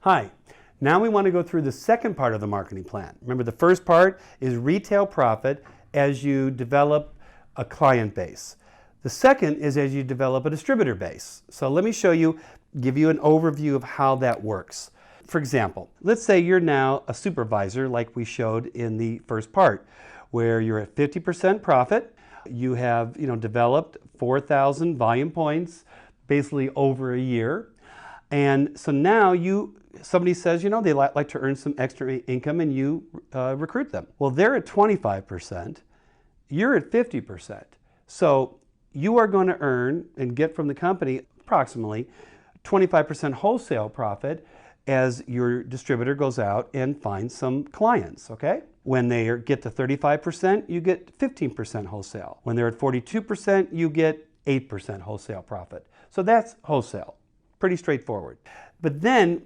Hi, now we want to go through the second part of the marketing plan. Remember, the first part is retail profit as you develop a client base. The second is as you develop a distributor base. So let me show you, give you an overview of how that works. For example, let's say you're now a supervisor like we showed in the first part, where you're at 50% profit. You have developed 4,000 volume points basically over a year. And so now somebody says, they like to earn some extra income, and you recruit them. Well, they're at 25%, you're at 50%. So you are going to earn and get from the company approximately 25% wholesale profit as your distributor goes out and finds some clients, okay? When they get to 35%, you get 15% wholesale. When they're at 42%, you get 8% wholesale profit. So that's wholesale. Pretty straightforward. But then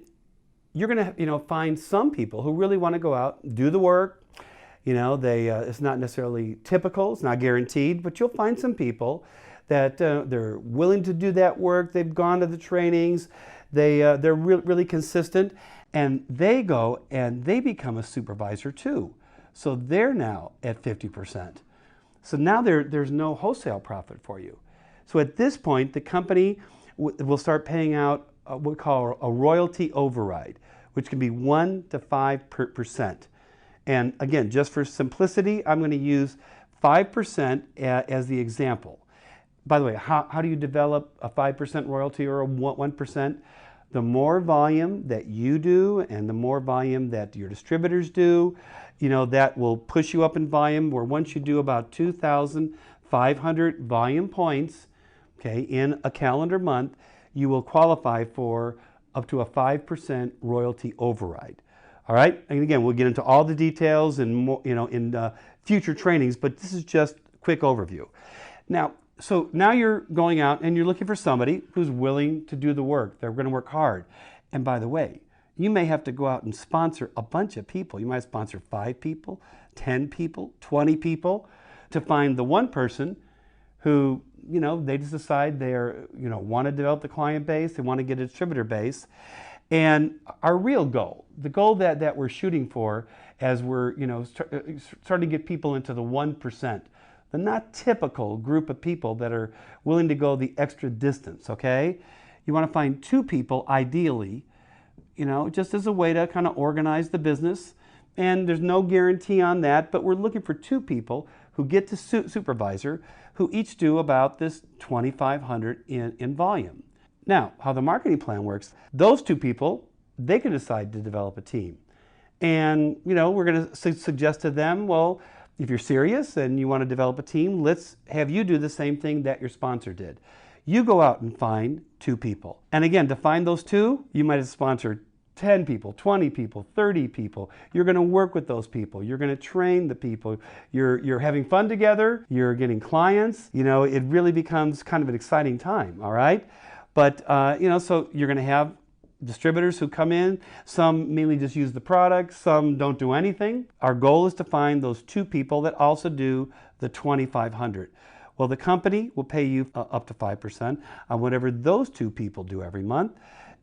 you're going to find some people who really want to go out and do the work. It's not necessarily typical, it's not guaranteed, but you'll find some people that they're willing to do that work. They've gone to the trainings, they're really consistent, and they go and they become a supervisor too. So they're now at 50%. So now there's no wholesale profit for you. So at this point, the company will start paying out what we call a royalty override, which can be 1 to 5%. And again, just for simplicity, I'm going to use 5% as the example. By the way, how do you develop a 5% royalty or a 1%? The more volume that you do and the more volume that your distributors do, that will push you up in volume, where once you do about 2,500 volume points, okay, in a calendar month, you will qualify for up to a 5% royalty override. All right, and again, we'll get into all the details and more, in future trainings, but this is just a quick overview. So now you're going out and you're looking for somebody who's willing to do the work. They're going to work hard. And by the way, you may have to go out and sponsor a bunch of people. You might sponsor 5 people, 10 people, 20 people to find the one person who, they just decide they're, want to develop the client base, they want to get a distributor base. And our real goal, the goal that we're shooting for as we're, starting to get people into the 1%, the not typical group of people that are willing to go the extra distance, okay? You want to find 2 people, ideally, just as a way to kind of organize the business. And there's no guarantee on that, but we're looking for 2 people who get to supervisor, who each do about this 2,500 in volume. Now, how the marketing plan works, those 2 people, they can decide to develop a team. And, we're going to suggest to them, well, if you're serious and you want to develop a team, let's have you do the same thing that your sponsor did. You go out and find 2 people. And again, to find those 2, you might have sponsored 10 people, 20 people, 30 people. You're going to work with those people. You're going to train the people. You're having fun together. You're getting clients. It really becomes kind of an exciting time, all right? But, so you're going to have distributors who come in. Some mainly just use the product. Some don't do anything. Our goal is to find those 2 people that also do the 2,500. Well, the company will pay you up to 5% on whatever those 2 people do every month.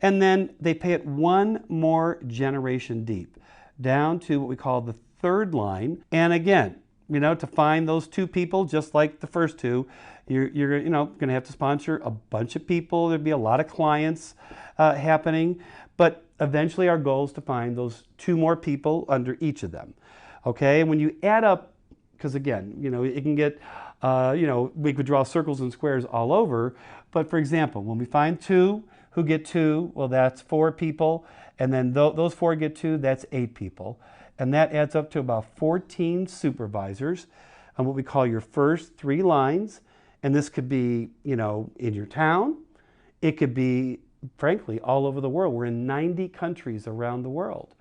And then they pay it one more generation deep, down to what we call the 3rd line. And again, to find those 2 people, just like the first 2, you're going to have to sponsor a bunch of people. There'll be a lot of clients happening, but eventually our goal is to find those 2 more people under each of them. Okay, and when you add up, because again, it can get, we could draw circles and squares all over. But for example, when we find 2 who get 2, well, that's 4 people, and then those 4 get 2, that's 8 people. And that adds up to about 14 supervisors on what we call your first 3 lines. And this could be, in your town. It could be, frankly, all over the world. We're in 90 countries around the world,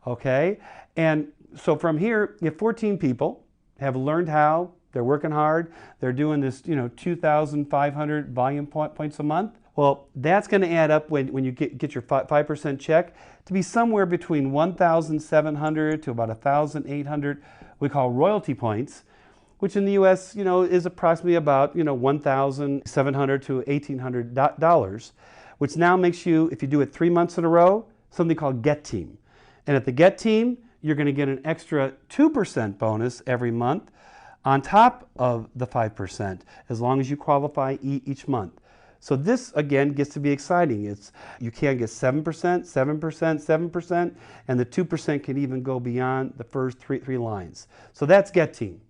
okay? And so from here, you have 14 people have learned how, they're working hard, they're doing this, 2,500 volume points a month. Well, that's going to add up when you get your 5% check to be somewhere between 1,700 to about 1,800 we call royalty points, which in the U.S. is approximately about $1,700 to $1,800, which now makes you, if you do it 3 months in a row, something called GET Team. And at the GET Team, you're going to get an extra 2% bonus every month on top of the 5%, as long as you qualify each month. So this, again, gets to be exciting. You can get 7%, 7%, 7%, and the 2% can even go beyond the first three lines. So that's GET Team.